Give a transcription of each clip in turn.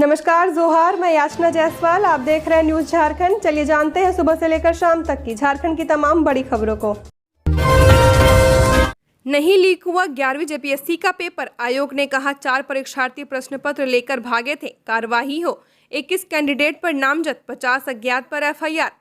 नमस्कार जोहार, मैं याचना जायसवाल। आप देख रहे हैं न्यूज झारखंड। चलिए जानते हैं सुबह से लेकर शाम तक की झारखंड की तमाम बड़ी खबरों को। नहीं लीक हुआ 11वीं जेपीएससी का पेपर। आयोग ने कहा 4 परीक्षार्थी प्रश्न पत्र लेकर भागे थे, कार्रवाई हो। 21 कैंडिडेट पर नामजद, 50 अज्ञात पर एफआईआर।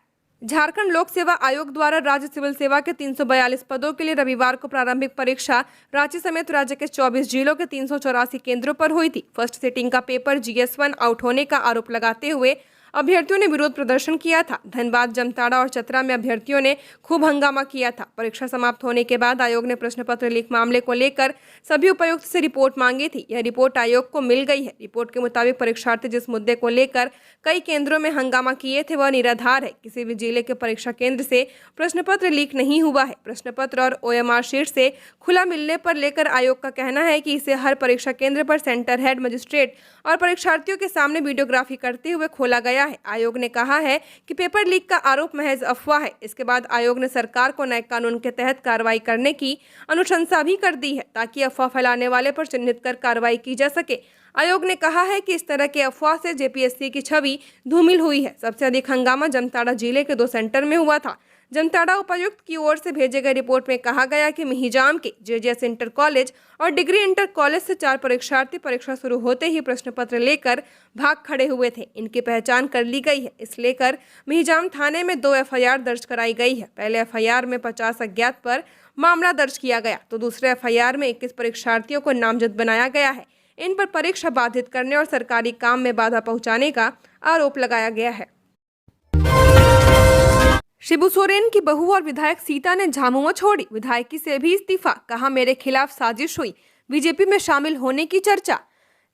झारखंड लोक सेवा आयोग द्वारा राज्य सिविल सेवा के 342 पदों के लिए रविवार को प्रारंभिक परीक्षा रांची समेत राज्य के 24 जिलों के 384 केंद्रों पर हुई थी। फर्स्ट सिटिंग का पेपर GS1 आउट होने का आरोप लगाते हुए अभ्यर्थियों ने विरोध प्रदर्शन किया था। धनबाद, जामताड़ा और चतरा में अभ्यर्थियों ने खूब हंगामा किया था। परीक्षा समाप्त होने के बाद आयोग ने प्रश्न पत्र लीक मामले को लेकर सभी उपायुक्त से रिपोर्ट मांगी थी। यह रिपोर्ट आयोग को मिल गई है। रिपोर्ट के मुताबिक परीक्षार्थी जिस मुद्दे को लेकर कई केंद्रों में हंगामा किए थे वह निराधार है। किसी भी जिले के परीक्षा केंद्र से प्रश्न पत्र लीक नहीं हुआ है। प्रश्न पत्र और OMR शीट से खुला मिलने पर लेकर आयोग का कहना है कि इसे हर परीक्षा केंद्र पर सेंटर हेड, मजिस्ट्रेट और परीक्षार्थियों के सामने वीडियोग्राफी करते हुए खोला गया है। आयोग ने कहा है कि पेपर लीक का आरोप महज अफवाह है। इसके बाद आयोग ने सरकार को नए कानून के तहत कार्रवाई करने की अनुशंसा भी कर दी है ताकि अफवाह फैलाने वाले पर चिन्हित कर कार्रवाई की जा सके। आयोग ने कहा है कि इस तरह के अफवाह से जेपीएससी की छवि धूमिल हुई है। सबसे अधिक हंगामा जामताड़ा जिले के 2 सेंटर में हुआ था। जामताड़ा उपायुक्त की ओर से भेजे गए रिपोर्ट में कहा गया कि मिहिजाम के JJS इंटर कॉलेज और डिग्री इंटर कॉलेज से 4 परीक्षार्थी परीक्षा शुरू होते ही प्रश्न पत्र लेकर भाग खड़े हुए थे। इनकी पहचान कर ली गई है। इस लेकर मिहिजाम थाने में 2 FIR दर्ज कराई गई है। पहले FIR में 50 अज्ञात पर मामला दर्ज किया गया तो दूसरे FIR में 21 परीक्षार्थियों को नामजद बनाया गया है। इन पर परीक्षा बाधित करने और सरकारी काम में बाधा पहुंचाने का आरोप लगाया गया है। शिबू सोरेन की बहू और विधायक सीता ने झामुमो छोड़ी, विधायकी से भी इस्तीफा। कहा मेरे खिलाफ साजिश हुई, बीजेपी में शामिल होने की चर्चा।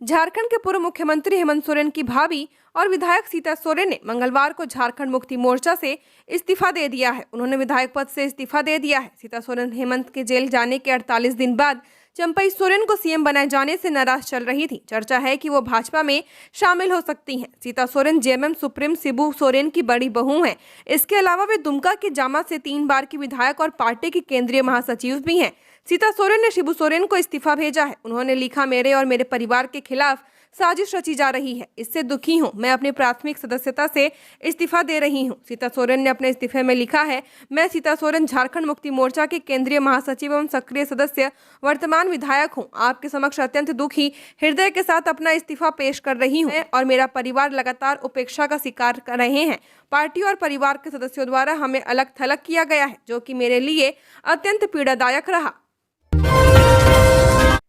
झारखंड के पूर्व मुख्यमंत्री हेमंत सोरेन की भाभी और विधायक सीता सोरेन ने मंगलवार को झारखंड मुक्ति मोर्चा से इस्तीफा दे दिया है। उन्होंने विधायक पद से इस्तीफा दे दिया है। सीता सोरेन हेमंत के जेल जाने के 48 दिन बाद चंपई सोरेन को CM बनाए जाने से नाराज चल रही थी। चर्चा है कि वो भाजपा में शामिल हो सकती हैं। सीता सोरेन JMM सुप्रीम शिबू सोरेन की बड़ी बहू हैं। इसके अलावा वे दुमका के जामा से 3 बार की विधायक और पार्टी की केंद्रीय महासचिव भी हैं। सीता सोरेन ने शिबू सोरेन को इस्तीफा भेजा है। उन्होंने लिखा, मेरे और मेरे परिवार के खिलाफ साजिश रची जा रही है, इससे दुखी हूं। मैं अपनी प्राथमिक सदस्यता से इस्तीफा दे रही हूं। सीता सोरेन ने अपने इस्तीफे में लिखा है, मैं सीता सोरेन झारखंड मुक्ति मोर्चा के केंद्रीय महासचिव एवं सक्रिय सदस्य, वर्तमान विधायक हूं। आपके समक्ष अत्यंत दुखी हृदय के साथ अपना इस्तीफा पेश कर रही हूं और मेरा परिवार लगातार उपेक्षा का शिकार कर रहे हैं। पार्टी और परिवार के सदस्यों द्वारा हमें अलग थलग किया गया है, जो कि मेरे लिए अत्यंत पीड़ादायक रहा।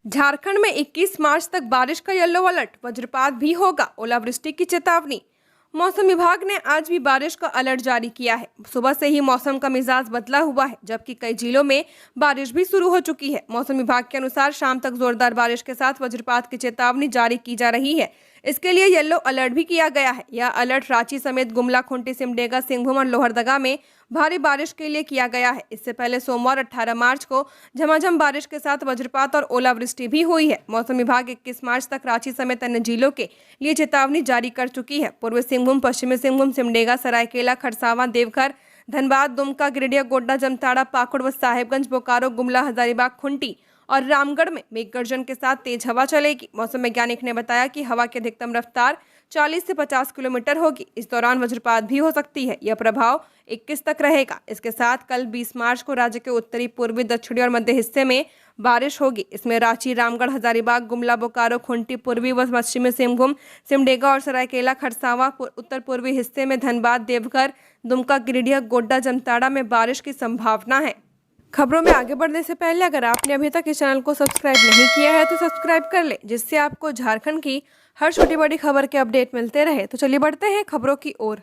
झारखंड में 21 मार्च तक बारिश का येलो अलर्ट, वज्रपात भी होगा, ओलावृष्टि की चेतावनी। मौसम विभाग ने आज भी बारिश का अलर्ट जारी किया है। सुबह से ही मौसम का मिजाज बदला हुआ है, जबकि कई जिलों में बारिश भी शुरू हो चुकी है। मौसम विभाग के अनुसार शाम तक जोरदार बारिश के साथ वज्रपात की चेतावनी जारी की जा रही है। इसके लिए येलो अलर्ट भी किया गया है। यह अलर्ट रांची समेत गुमला, खुंटी, सिमडेगा, सिंहभूम और लोहरदगा में भारी बारिश के लिए किया गया है। इससे पहले सोमवार 18 मार्च को झमाझम बारिश के साथ वज्रपात और ओलावृष्टि भी हुई है। मौसम विभाग 21 मार्च तक रांची समेत अन्य जिलों के लिए चेतावनी जारी कर चुकी है। पूर्वी सिंहभूम, पश्चिमी सिंहभूम, सिमडेगा, सरायकेला, खरसावां, देवघर, धनबाद, दुमका, गिरिडीह, गोड्डा, जामताड़ा, पाकुड़ व साहेबगंज, बोकारो, गुमला, हजारीबाग, खुंटी और रामगढ़ में मेघ गर्जन के साथ तेज हवा चलेगी। मौसम वैज्ञानिक ने बताया कि हवा की अधिकतम रफ्तार 40 से 50 किलोमीटर होगी। इस दौरान वज्रपात भी हो सकती है। यह प्रभाव 21 तक रहेगा। इसके साथ कल 20 मार्च को राज्य के उत्तरी, पूर्वी, दक्षिणी और मध्य हिस्से में बारिश होगी। इसमें रांची, रामगढ़, हजारीबाग, गुमला, बोकारो, खुंटी, पूर्वी व पश्चिमी सिंहभूम, सिमडेगा और सरायकेला, खरसावां, उत्तर पूर्वी हिस्से में धनबाद, देवघर, दुमका, गिरिडीह, गोड्डा, जामताड़ा में बारिश की संभावना है। खबरों में आगे बढ़ने से पहले अगर आपने अभी तक इस चैनल को सब्सक्राइब नहीं किया है तो सब्सक्राइब कर ले, जिससे आपको झारखंड की हर छोटी बड़ी खबर के अपडेट मिलते रहे। तो चलिए बढ़ते हैं खबरों की ओर।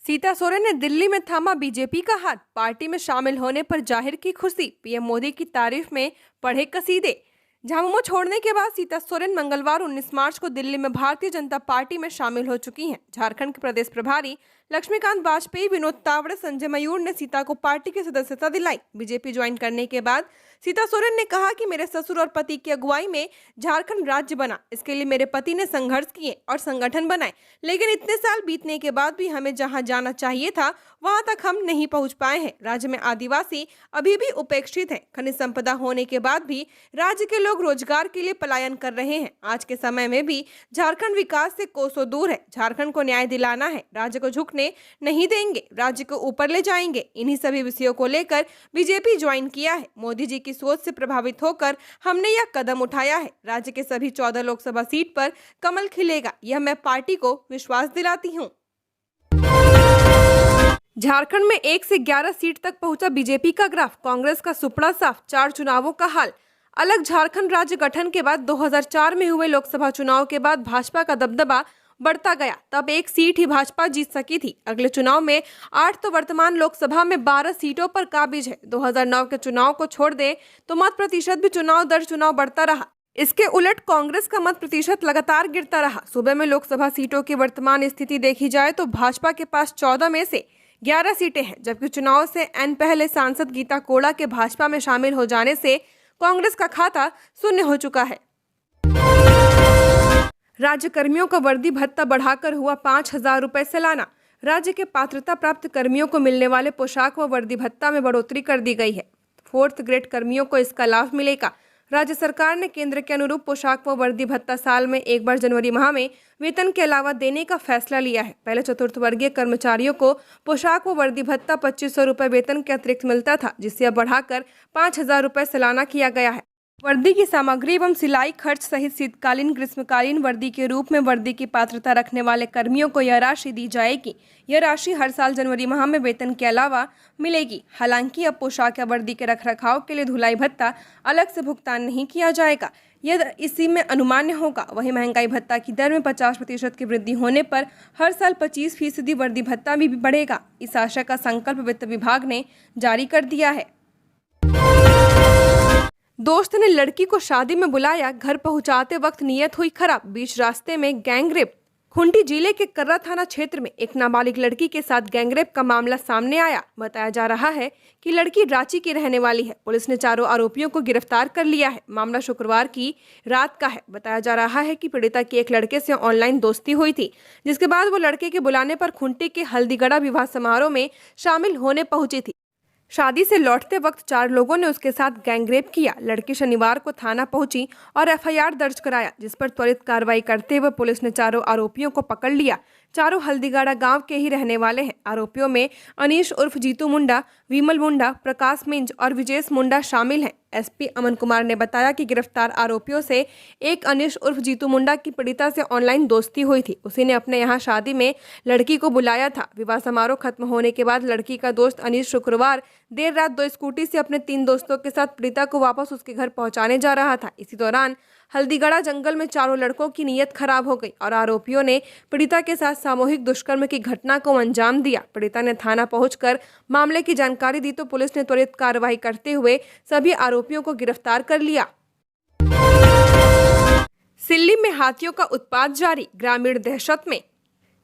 सीता सोरेन ने दिल्ली में थामा बीजेपी का हाथ, पार्टी में शामिल होने पर जाहिर की खुशी। PM मोदी की तारीफ में पढ़े कसीदे। झामुमो छोड़ने के बाद सीता सोरेन मंगलवार 19 मार्च को दिल्ली में भारतीय जनता पार्टी में शामिल हो चुकी हैं। झारखंड के प्रदेश प्रभारी लक्ष्मीकांत वाजपेयी, विनोद तावड़े, संजय मयूर ने सीता को पार्टी की सदस्यता दिलाई। बीजेपी ज्वाइन करने के बाद सीता सोरेन ने कहा कि मेरे ससुर और पति की अगुवाई में झारखंड राज्य बना। इसके लिए मेरे पति ने संघर्ष किए और संगठन बनाए, लेकिन इतने साल बीतने के बाद भी हमें जहां जाना चाहिए था वहां तक हम नहीं पहुंच पाए हैं। राज्य में आदिवासी अभी भी उपेक्षित हैं। खनिज संपदा होने के बाद भी राज्य के लोग रोजगार के लिए पलायन कर रहे हैं। आज के समय में भी झारखंड विकास से कोसों दूर है। झारखंड को न्याय दिलाना है, राज्य को झुकने नहीं देंगे, राज्य को ऊपर ले जाएंगे। इन्हीं सभी विषयों को लेकर बीजेपी ज्वाइन किया है। मोदी जी की सोच से प्रभावित होकर हमने यह कदम उठाया है। राज्य के सभी 14 लोकसभा सीट पर कमल खिलेगा, यह मैं पार्टी को विश्वास दिलाती हूँ। झारखंड में 1 से 11 सीट तक पहुंचा बीजेपी का ग्राफ, कांग्रेस का सुपड़ा साफ, 4 चुनावों का हाल अलग। झारखंड राज्य गठन के बाद 2004 में हुए लोकसभा चुनाव के बाद भाजपा का दबदबा बढ़ता गया। तब 1 सीट ही भाजपा जीत सकी थी। अगले चुनाव में 8 तो वर्तमान लोकसभा में 12 सीटों पर काबिज है। 2009 के चुनाव को छोड़ दे तो मत प्रतिशत भी चुनाव दर चुनाव बढ़ता रहा। इसके उलट कांग्रेस का मत प्रतिशत लगातार गिरता रहा। सूबे में लोकसभा सीटों की वर्तमान स्थिति देखी जाए तो भाजपा के पास 14 में से 11 सीटें हैं, जबकि चुनाव से पहले सांसद गीता कोड़ा के भाजपा में शामिल हो जाने से कांग्रेस का खाता शून्य हो चुका है। राज्य कर्मियों का वर्दी भत्ता बढ़ाकर हुआ 5,000 रुपए सालाना। राज्य के पात्रता प्राप्त कर्मियों को मिलने वाले पोशाक व वर्दी भत्ता में बढ़ोतरी कर दी गई है। 4th ग्रेड कर्मियों को इसका लाभ मिलेगा। राज्य सरकार ने केंद्र के अनुरूप पोशाक व वर्दी भत्ता साल में एक बार जनवरी माह में वेतन के अलावा देने का फैसला लिया है। पहले 4th वर्गीय कर्मचारियों को पोशाक व वर्दी भत्ता 2,500 रुपए वेतन के अतिरिक्त मिलता था, जिसे अब बढ़ाकर 5,000 रुपए सालाना किया गया है। वर्दी की सामग्री एवं सिलाई खर्च सहित शीतकालीन ग्रीष्मकालीन वर्दी के रूप में वर्दी की पात्रता रखने वाले कर्मियों को यह राशि दी जाएगी। यह राशि हर साल जनवरी माह में वेतन के अलावा मिलेगी। हालांकि अब पोशाक या वर्दी के रखरखाव के लिए धुलाई भत्ता अलग से भुगतान नहीं किया जाएगा। यह इसी में अनुमान्य होगा। वहीं महंगाई भत्ता की दर में 50% की वृद्धि होने पर हर साल 25% वर्दी भत्ता भी बढ़ेगा। इस आशय का संकल्प वित्त विभाग ने जारी कर दिया है। दोस्त ने लड़की को शादी में बुलाया, घर पहुंचाते वक्त नीयत हुई खराब, बीच रास्ते में गैंगरेप। खूंटी जिले के कर्रा थाना क्षेत्र में एक नाबालिग लड़की के साथ गैंगरेप का मामला सामने आया। बताया जा रहा है कि लड़की रांची की रहने वाली है। पुलिस ने चारों आरोपियों को गिरफ्तार कर लिया है। मामला शुक्रवार की रात का है। बताया जा रहा है कि पीड़िता की एक लड़के से ऑनलाइन दोस्ती हुई थी, जिसके बाद वो लड़के के बुलाने पर खूंटी के हल्दीगड़ा विवाह समारोह में शामिल होने पहुंची थी। शादी से लौटते वक्त 4 लोगों ने उसके साथ गैंगरेप किया। लड़की शनिवार को थाना पहुंची और एफआईआर दर्ज कराया, जिस पर त्वरित कार्रवाई करते हुए पुलिस ने चारों आरोपियों को पकड़ लिया। चारों हल्दीगाड़ा गांव के ही रहने वाले हैं। आरोपियों में अनीश उर्फ जीतू मुंडा, विमल मुंडा, प्रकाश मिंज और विजेश मुंडा शामिल हैं। एसपी अमन कुमार ने बताया कि गिरफ्तार आरोपियों से एक अनीश उर्फ जीतू मुंडा की पीड़िता से ऑनलाइन दोस्ती हुई थी। उसी ने अपने यहाँ शादी में लड़की को बुलाया था। विवाह समारोह खत्म होने के बाद लड़की का दोस्त अनीश शुक्रवार देर रात 2 स्कूटी से अपने 3 दोस्तों के साथ पीड़िता को वापस उसके घर पहुंचाने जा रहा था। इसी दौरान हल्दीगड़ा जंगल में चारों लड़कों की नीयत खराब हो गई और आरोपियों ने पीड़िता के साथ सामूहिक दुष्कर्म की घटना को अंजाम दिया। पीड़िता ने थाना पहुंचकर मामले की जानकारी दी तो पुलिस ने त्वरित कार्रवाई करते हुए सभी आरोपियों को गिरफ्तार कर लिया। सिल्ली में हाथियों का उत्पात जारी, ग्रामीण दहशत में।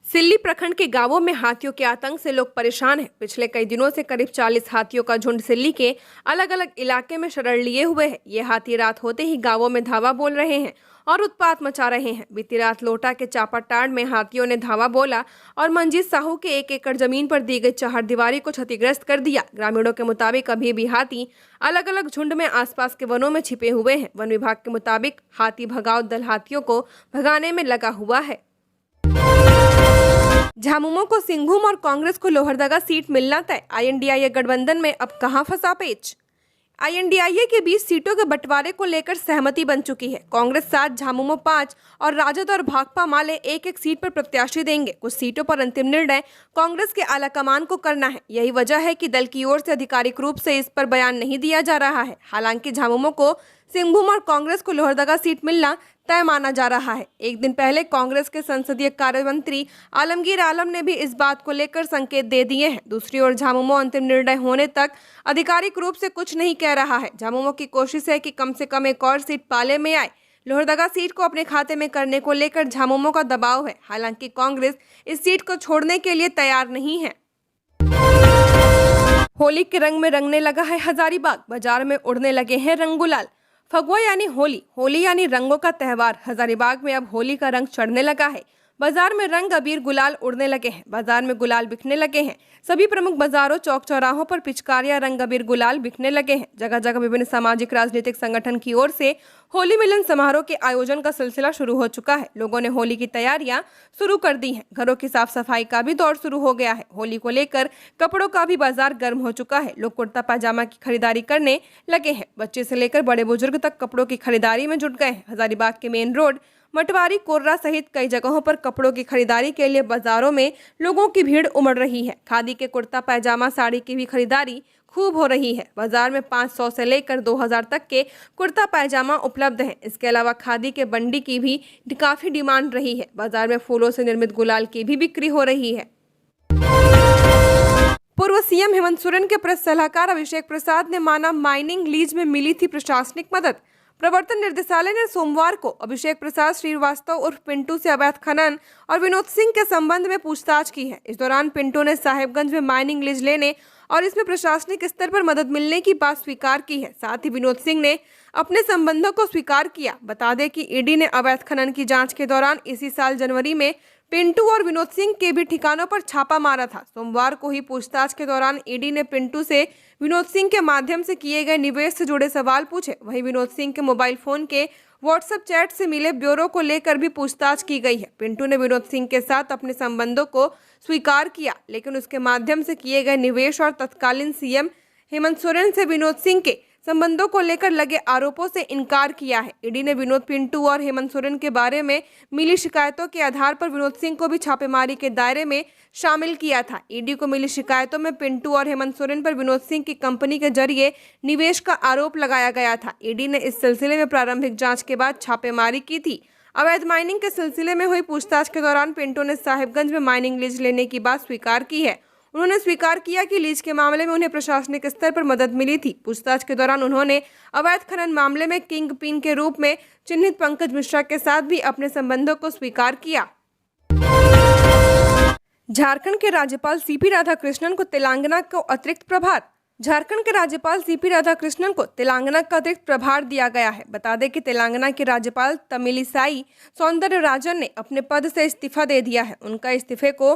सिल्ली प्रखंड के गांवों में हाथियों के आतंक से लोग परेशान हैं। पिछले कई दिनों से करीब 40 हाथियों का झुंड सिल्ली के अलग अलग इलाके में शरण लिए हुए है। ये हाथी रात होते ही गांवों में धावा बोल रहे हैं और उत्पात मचा रहे हैं। बीती रात लोटा के चापाटाड़ में हाथियों ने धावा बोला और मंजीत साहू के 1 एकड़ जमीन पर दी गई चहारदीवारी को क्षतिग्रस्त कर दिया। ग्रामीणों के मुताबिक अभी भी हाथी अलग अलग झुंड में आसपास के वनों में छिपे हुए हैं। वन विभाग के मुताबिक हाथी भगाओ दल हाथियों को भगाने में लगा हुआ है। झामुमो को सिंघुम और कांग्रेस को लोहरदगा सीट मिलना तय, आईएनडीआईए गठबंधन में अब कहां फंसा पेच। आईएनडीआईए के बीच सीटों के बंटवारे को लेकर सहमति बन चुकी है। कांग्रेस 7, झामुमो 5 और राजद और भाकपा माले एक सीट पर प्रत्याशी देंगे। कुछ सीटों पर अंतिम निर्णय कांग्रेस के आलाकमान को करना है। यही वजह है कि दल की ओर से आधिकारिक रूप से इस पर बयान नहीं दिया जा रहा है। हालांकि झामुमो को सिंघभूम और कांग्रेस को लोहरदगा सीट मिलना तय माना जा रहा है। एक दिन पहले कांग्रेस के संसदीय कार्य मंत्री आलमगीर आलम ने भी इस बात को लेकर संकेत दे दिए हैं। दूसरी ओर झामुमो अंतिम निर्णय होने तक आधिकारिक रूप से कुछ नहीं कह रहा है। झामुमो की कोशिश है कि कम से कम एक और सीट पाले में आए, लोहरदगा सीट को अपने खाते में करने को लेकर झामुमो का दबाव है। हालांकि कांग्रेस इस सीट को छोड़ने के लिए तैयार नहीं है। होली के रंग में रंगने लगा है हजारीबाग, बाजार में उड़ने लगे हैं रंग गुलाल। फगुआ यानी होली यानी रंगों का त्यौहार। हजारीबाग में अब होली का रंग चढ़ने लगा है। बाजार में रंग अबीर गुलाल उड़ने लगे हैं। बाजार में गुलाल बिकने लगे हैं। सभी प्रमुख बाजारों चौक चौराहों पर पिचकारियां रंग अबीर गुलाल बिकने लगे हैं। जगह जगह विभिन्न सामाजिक राजनीतिक संगठन की ओर से होली मिलन समारोह के आयोजन का सिलसिला शुरू हो चुका है। लोगों ने होली की तैयारियां शुरू कर दी हैं। घरों की साफ सफाई का भी दौर शुरू हो गया है। होली को लेकर कपड़ों का भी बाजार गर्म हो चुका है। लोग कुर्ता पाजामा की खरीदारी करने लगे हैं। बच्चे से लेकर बड़े बुजुर्ग तक कपड़ों की खरीदारी में जुट गए हैं। हजारीबाग के मेन रोड मटवारी कोर्रा सहित कई जगहों पर कपड़ों की खरीदारी के लिए बाजारों में लोगों की भीड़ उमड़ रही है। खादी के कुर्ता पायजामा साड़ी की भी खरीदारी खूब हो रही है। बाजार में 500 से लेकर 2000 तक के कुर्ता पायजामा उपलब्ध हैं। इसके अलावा खादी के बंडी की भी काफी डिमांड रही है। बाजार में फूलों से निर्मित गुलाल की भी बिक्री हो रही है। पूर्व सीएम हेमंत सोरेन के प्रेस सलाहकार अभिषेक प्रसाद ने माना माइनिंग लीज में मिली थी प्रशासनिक मदद। प्रवर्तन निर्देशालय ने सोमवार को अभिषेक प्रसाद श्रीवास्तव उर्फ पिंटू से अवैध खनन और विनोद सिंह के संबंध में पूछताछ की है। इस दौरान पिंटू ने साहेबगंज में माइनिंग लीज लेने और इसमें प्रशासनिक स्तर पर मदद मिलने की बात स्वीकार की है। साथ ही विनोद सिंह ने अपने संबंधों को स्वीकार किया। बता दें कि ईडी ने अवैध खनन की जांच के दौरान इसी साल जनवरी में पिंटू और विनोद सिंह के भी ठिकानों पर छापा मारा था। सोमवार को ही पूछताछ के दौरान ईडी ने पिंटू से विनोद सिंह के माध्यम से किए गए निवेश से जुड़े सवाल पूछे। वहीं विनोद सिंह के मोबाइल फोन के व्हाट्सएप चैट से मिले ब्यौरों को लेकर भी पूछताछ की गई है। पिंटू ने विनोद सिंह के साथ अपने संबंधों को स्वीकार किया, लेकिन उसके माध्यम से किए गए निवेश और तत्कालीन सीएम हेमंत सोरेन से विनोद सिंह के संबंधों को लेकर लगे आरोपों से इनकार किया है। ईडी ने विनोद, पिंटू और हेमंत सोरेन के बारे में मिली शिकायतों के आधार पर विनोद सिंह को भी छापेमारी के दायरे में शामिल किया था। ईडी को मिली शिकायतों में पिंटू और हेमंत सोरेन पर विनोद सिंह की कंपनी के जरिए निवेश का आरोप लगाया गया था। ईडी ने इस सिलसिले में प्रारंभिक जांच के बाद छापेमारी की थी। अवैध माइनिंग के सिलसिले में हुई पूछताछ के दौरान पिंटू ने साहिबगंज में माइनिंग लीज लेने की बात स्वीकार की है। उन्होंने स्वीकार किया कि लीज के मामले में उन्हें प्रशासनिक स्तर पर मदद मिली थी। पूछताछ के दौरान उन्होंने अवैध खनन मामले में किंग पिन के रूप में चिन्हित पंकज मिश्रा के साथ भी अपने संबंधों को स्वीकार किया। झारखंड के राज्यपाल सीपी राधाकृष्णन को तेलंगाना को अतिरिक्त प्रभार। झारखंड के राज्यपाल सीपी राधाकृष्णन को तेलंगाना का अतिरिक्त प्रभार दिया गया है। बता दें कि तेलंगाना के राज्यपाल तमिलिसाई सौंदरराजन ने अपने पद से इस्तीफा दे दिया है। उनका इस्तीफे को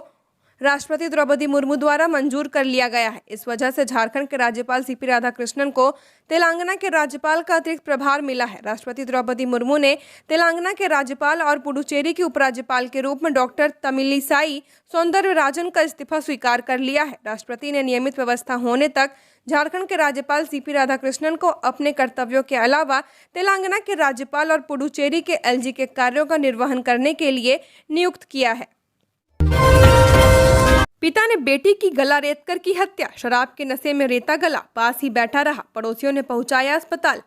राष्ट्रपति द्रौपदी मुर्मू द्वारा मंजूर कर लिया गया है। इस वजह से झारखंड के राज्यपाल सीपी राधाकृष्णन को तेलंगाना के राज्यपाल का अतिरिक्त प्रभार मिला है। राष्ट्रपति द्रौपदी मुर्मू ने तेलंगाना के राज्यपाल और पुडुचेरी के उपराज्यपाल के रूप में डॉक्टर तमिलिसाई सौंदरराजन का इस्तीफा स्वीकार कर लिया है। राष्ट्रपति ने नियमित व्यवस्था होने तक झारखंड के राज्यपाल सीपी राधाकृष्णन को अपने कर्तव्यों के अलावा तेलंगाना के राज्यपाल और पुडुचेरी के एलजी के कार्यों का निर्वहन करने के लिए नियुक्त किया है। पिता ने बेटी की गला रेतकर की हत्या। शराब के नशे में रेता गला, पास ही बैठा रहा। पड़ोसियों ने पहुंचाया अस्पताल।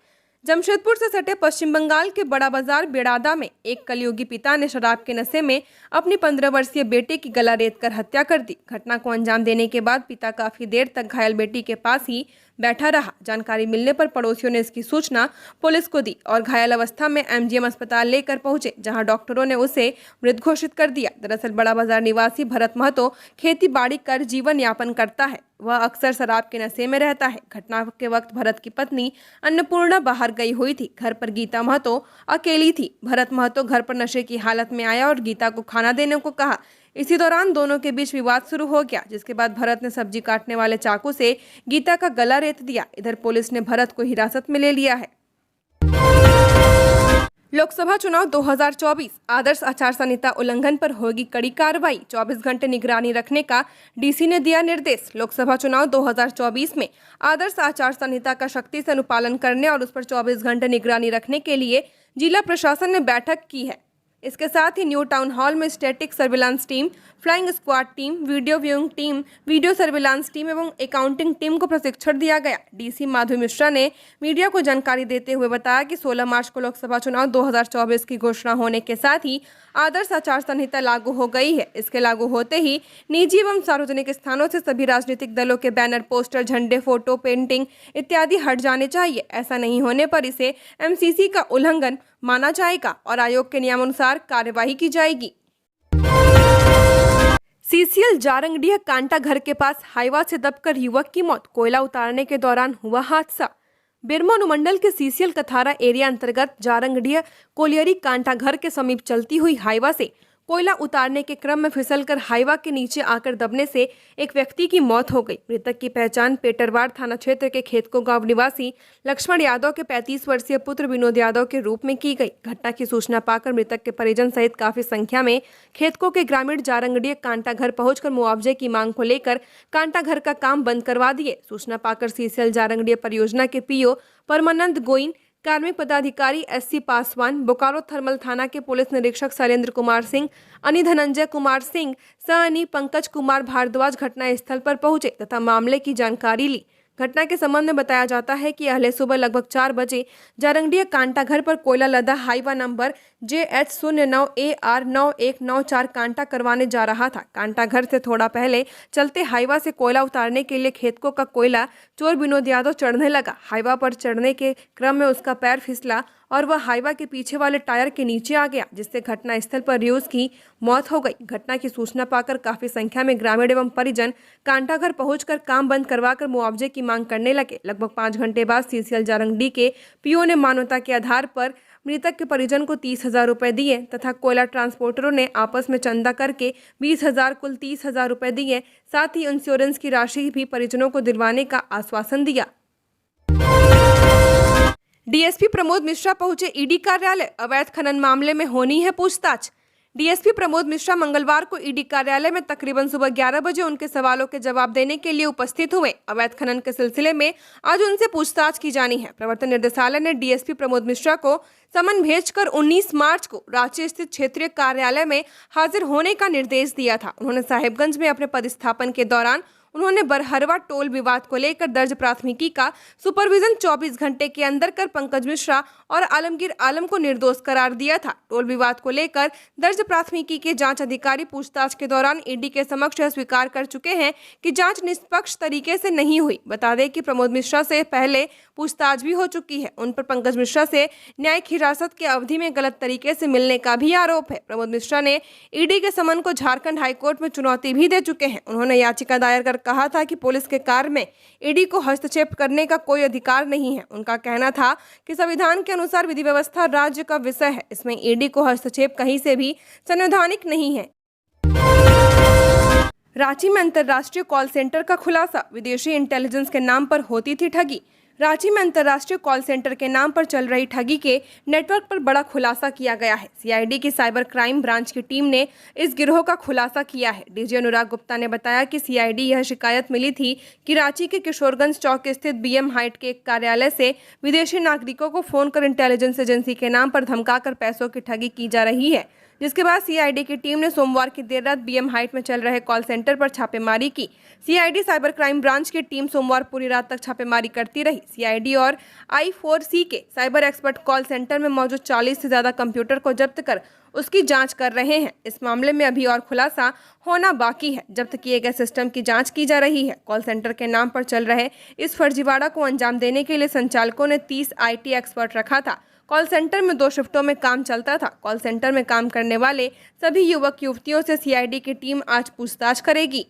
जमशेदपुर से सटे पश्चिम बंगाल के बड़ा बाजार बेड़ादा में एक कलयुगी पिता ने शराब के नशे में अपनी 15 वर्षीय बेटी की गला रेतकर हत्या कर दी। घटना को अंजाम देने के बाद पिता काफी देर तक घायल बेटी के पास ही बैठा रहा। जानकारी मिलने पर पड़ोसियों ने इसकी सूचना पुलिस को दी और घायल अवस्था में एमजीएम अस्पताल लेकर पहुंचे, जहां डॉक्टरों ने उसे मृत घोषित कर दिया। दरअसल बड़ा बाजार निवासी भरत महतो खेती बाड़ी कर जीवन यापन करता है। वह अक्सर शराब के नशे में रहता है। घटना के वक्त भरत की पत्नी अन्नपूर्णा बाहर गई हुई थी। घर पर गीता महतो अकेली थी। भरत महतो घर पर नशे की हालत में आया और गीता को खाना देने को कहा। इसी दौरान दोनों के बीच विवाद शुरू हो गया, जिसके बाद भरत ने सब्जी काटने वाले चाकू से गीता का गला रेत दिया। इधर पुलिस ने भरत को हिरासत में ले लिया है। लोकसभा चुनाव 2024 आदर्श आचार संहिता उल्लंघन पर होगी कड़ी कार्रवाई। 24 घंटे निगरानी रखने का डीसी ने दिया निर्देश। लोकसभा चुनाव 2024 में आदर्श आचार संहिता का सख्ती से अनुपालन करने और उस पर 24 घंटे निगरानी रखने के लिए जिला प्रशासन ने बैठक की है। इसके साथ ही न्यू टाउन हॉल में static surveillance team, flying squad team, video viewing team, video surveillance team एवं अकाउंटिंग टीम को प्रशिक्षण दिया गया। डीसी माधु मिश्रा ने मीडिया को जानकारी देते हुए बताया कि 16 मार्च को लोकसभा चुनाव 2024 की घोषणा होने के साथ ही आदर्श आचार संहिता लागू हो गई है। इसके लागू होते ही निजी एवं सार्वजनिक स्थानों से सभी राजनीतिक दलों के बैनर, पोस्टर, झंडे, फोटो, पेंटिंग इत्यादि हट जाने चाहिए। ऐसा नहीं होने पर इसे एमसीसी का उल्लंघन माना जाएगा और आयोग के नियमानुसार कार्यवाही की जाएगी। सीसीएल जारंगडीह कांटा घर के पास हाईवा से दबकर युवक की मौत। कोयला उतारने के दौरान हुआ हादसा। बेरमो अनुमंडल के सीसीएल कथारा एरिया अंतर्गत जारंगडीह कोलियरी कांटा घर के समीप चलती हुई हाईवा से कोयला उतारने के क्रम में फिसलकर हाईवा के नीचे आकर दबने से एक व्यक्ति की मौत हो गई। मृतक की पहचान पेटरवाड़ थाना क्षेत्र के खेतको गांव निवासी लक्ष्मण यादव के 35 वर्षीय पुत्र विनोद यादव के रूप में की गई। घटना की सूचना पाकर मृतक के परिजन सहित काफी संख्या में खेतको के ग्रामीण जारंगडीह कांटा घर पहुंचकर मुआवजे की मांग को लेकर कांटा घर का काम बंद करवा दिए। सूचना पाकर सीसीएल जारंगडीह परियोजना के पीओ परमानंद गोइन, कार्मिक पदाधिकारी एससी पासवान, बोकारो थर्मल थाना के पुलिस निरीक्षक शैलेंद्र कुमार सिंह, अनि धनंजय कुमार सिंह, सअनी पंकज कुमार भारद्वाज घटनास्थल पर पहुंचे तथा मामले की जानकारी ली। घटना के संबंध में बताया जाता है कि अहले सुबह लगभग 4 बजे जारंगडीह कांटा घर पर कोयला लदा हाईवा नंबर JH09AR9194 कांटा करवाने जा रहा था। कांटा घर से थोड़ा पहले चलते हाईवा से कोयला उतारने के लिए खेतको का कोयला चोर विनोद यादव चढ़ने लगा। हाईवा पर चढ़ने के क्रम में उसका पैर फिसला और वह हाईवा के पीछे वाले टायर के नीचे आ गया, जिससे घटनास्थल पर रियोज की मौत हो गई। घटना की सूचना पाकर काफी संख्या में ग्रामीण एवं परिजन कांटा घर पहुंचकर काम बंद करवाकर मुआवजे की मांग करने लगे। लगभग 5 घंटे बाद सीसीएल जारंगडीह के पीओ ने मान्यता के आधार पर मृतक के परिजन को 30,000 रुपए दिए तथा कोयला ट्रांसपोर्टरों ने आपस में चंदा करके 20,000 कुल 30,000 रुपए दिए। साथ ही इंश्योरेंस की राशि भी परिजनों को दिलवाने का आश्वासन दिया। डीएसपी प्रमोद मिश्रा पहुंचे ईडी कार्यालय। अवैध खनन मामले में होनी है पूछताछ। डीएसपी प्रमोद मिश्रा मंगलवार को ईडी कार्यालय में तकरीबन सुबह 11 बजे उनके सवालों के जवाब देने के लिए उपस्थित हुए। अवैध खनन के सिलसिले में आज उनसे पूछताछ की जानी है। प्रवर्तन निदेशालय ने डीएसपी प्रमोद मिश्रा को समन भेजकर 19 मार्च को रांची स्थित क्षेत्रीय कार्यालय में हाजिर होने का निर्देश दिया था। उन्होंने साहेबगंज में अपने पदस्थापन के दौरान उन्होंने बरहरवा टोल विवाद को लेकर दर्ज प्राथमिकी का सुपरविजन 24 घंटे के अंदर कर पंकज मिश्रा और आलमगीर आलम को निर्दोष करार दिया था। टोल विवाद को लेकर दर्ज प्राथमिकी के जांच अधिकारी पूछताछ के दौरान ईडी के समक्ष स्वीकार कर चुके हैं कि जांच निष्पक्ष तरीके से नहीं हुई। बता दें कि प्रमोद मिश्रा से पहले पूछताछ भी हो चुकी है। उन पर पंकज मिश्रा से न्यायिक हिरासत की अवधि में गलत तरीके से मिलने का भी आरोप है। प्रमोद मिश्रा ने ईडी के समन को झारखंड हाईकोर्ट में चुनौती भी दे चुके हैं। उन्होंने याचिका दायर कर कहा था कि पुलिस के कार्य में ईडी को हस्तक्षेप करने का कोई अधिकार नहीं है। उनका कहना था कि संविधान के अनुसार विधि व्यवस्था राज्य का विषय है, इसमें ईडी को हस्तक्षेप कहीं से भी संवैधानिक नहीं है। रांची में अंतर्राष्ट्रीय कॉल सेंटर का खुलासा। विदेशी इंटेलिजेंस के नाम पर होती थी ठगी। रांची में अंतर्राष्ट्रीय कॉल सेंटर के नाम पर चल रही ठगी के नेटवर्क पर बड़ा खुलासा किया गया है। सीआईडी की साइबर क्राइम ब्रांच की टीम ने इस गिरोह का खुलासा किया है। डीजी अनुराग गुप्ता ने बताया कि सीआईडी यह शिकायत मिली थी कि रांची के किशोरगंज चौक स्थित बीएम हाइट के एक कार्यालय से विदेशी नागरिकों को फोन कर इंटेलिजेंस एजेंसी के नाम पर धमकाकर पैसों की ठगी की जा रही है। जिसके बाद सीआईडी की टीम ने सोमवार की देर रात बीएम हाइट में चल रहे कॉल सेंटर पर छापेमारी की। सीआईडी साइबर क्राइम ब्रांच की टीम सोमवार पूरी रात तक छापेमारी करती रही। सीआईडी और I4C के साइबर एक्सपर्ट कॉल सेंटर में मौजूद 40 से ज्यादा कंप्यूटर को जब्त कर उसकी जांच कर रहे हैं। इस मामले में अभी और खुलासा होना बाकी है। जब्त किए गए सिस्टम की जांच की जा रही है। कॉल सेंटर के नाम पर चल रहे इस फर्जीवाड़ा को अंजाम देने के लिए संचालकों ने 30 IT एक्सपर्ट रखा था। कॉल सेंटर में 2 शिफ्टों में काम चलता था। कॉल सेंटर में काम करने वाले सभी युवक युवतियों से सीआईडी की टीम आज पूछताछ करेगी।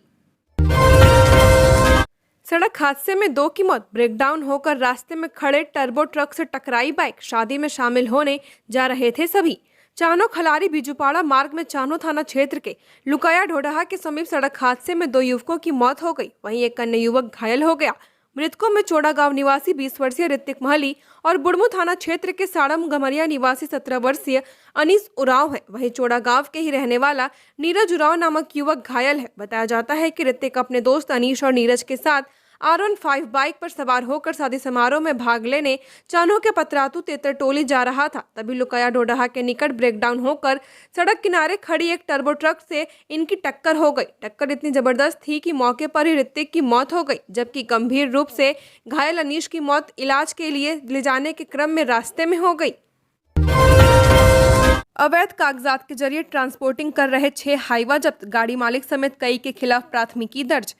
सड़क हादसे में 2 की मौत। ब्रेकडाउन होकर रास्ते में खड़े टर्बो ट्रक से टकराई बाइक। शादी में शामिल होने जा रहे थे सभी। चानो खलारी बिजुपाड़ा मार्ग में चानो थाना क्षेत्र के लुकाया ढोडहा के समीप सड़क हादसे में 2 युवकों की मौत हो गई। वहीं एक अन्य युवक घायल हो गया। मृतकों में चोड़ा गांव निवासी 20 वर्षीय ऋतिक महली और बुड़मू थाना क्षेत्र के साड़म गमरिया निवासी 17 वर्षीय अनीस उराव है। वहीं चोड़ा गांव के ही रहने वाला नीरज उराव नामक युवक घायल है। बताया जाता है कि ऋतिक अपने दोस्त अनीश और नीरज के साथ R15 बाइक पर सवार होकर शादी समारोह में भाग लेने चानो के पतरातू तेतर टोली जा रहा था। तभी लुकाया ढोडहा के निकट ब्रेकडाउन होकर सड़क किनारे खड़ी एक टर्बो ट्रक से इनकी टक्कर हो गई। टक्कर इतनी जबरदस्त थी कि मौके पर ही ऋतिक की मौत हो गई, जबकि गंभीर रूप से घायल अनीश की मौत इलाज के लिए ले जाने के क्रम में रास्ते में हो गई। अवैध कागजात के जरिए ट्रांसपोर्टिंग कर रहे 6 हाईवा जब्त। गाड़ी मालिक समेत कई के खिलाफ प्राथमिकी दर्ज।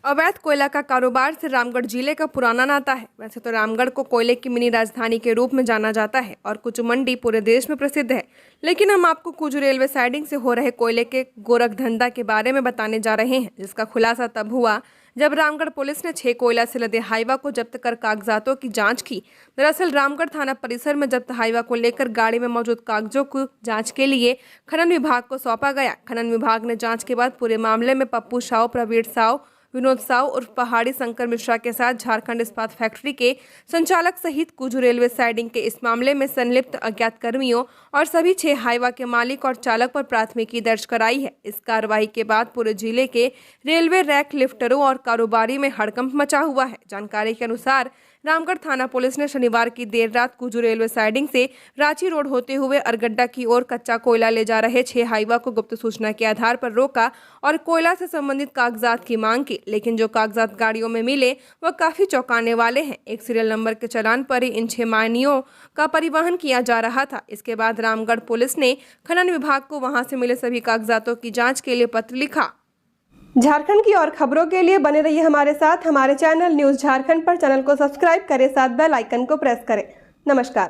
अवैध कोयला का कारोबार से रामगढ़ जिले का पुराना नाता है। वैसे तो रामगढ़ को कोयले की मिनी राजधानी के रूप में जाना जाता है और कुछ मंडी पूरे देश में प्रसिद्ध है, लेकिन हम आपको कुछ रेलवे साइडिंग से हो रहे कोयले के गोरख धंधा के बारे में बताने जा रहे हैं, जिसका खुलासा तब हुआ जब रामगढ़ पुलिस ने 6 कोयला से लदे हाईवा को जब्त कर कागजातों की जांच की। दरअसल रामगढ़ थाना परिसर में जब्त हाईवा को लेकर गाड़ी में मौजूद कागजों को जांच के लिए खनन विभाग को सौंपा गया। खनन विभाग ने जांच के बाद पूरे मामले में पप्पू साव, प्रवीण साव, विनोद साव उर्फ पहाड़ी शंकर मिश्रा के साथ झारखंड इस्पात फैक्ट्री के संचालक सहित कुछ रेलवे साइडिंग के इस मामले में संलिप्त अज्ञात कर्मियों और सभी 6 हाईवा के मालिक और चालक पर प्राथमिकी दर्ज कराई है। इस कार्रवाई के बाद पूरे जिले के रेलवे रैक लिफ्टरों और कारोबारी में हड़कंप मचा हुआ है। जानकारी के अनुसार रामगढ़ थाना पुलिस ने शनिवार की देर रात कुजू रेलवे साइडिंग से रांची रोड होते हुए अरगड्डा की ओर कच्चा कोयला ले जा रहे 6 हाईवा को गुप्त सूचना के आधार पर रोका और कोयला से संबंधित कागजात की मांग की, लेकिन जो कागजात गाड़ियों में मिले वह काफी चौंकाने वाले हैं। एक सीरियल नंबर के चालान पर ही इन 6 मायनियों का परिवहन किया जा रहा था। इसके बाद रामगढ़ पुलिस ने खनन विभाग को वहां से मिले सभी कागजातों की जाँच के लिए पत्र लिखा। झारखंड की और खबरों के लिए बने रहिए हमारे साथ। हमारे चैनल न्यूज़ झारखंड पर चैनल को सब्सक्राइब करें, साथ बेल आइकन को प्रेस करें। नमस्कार।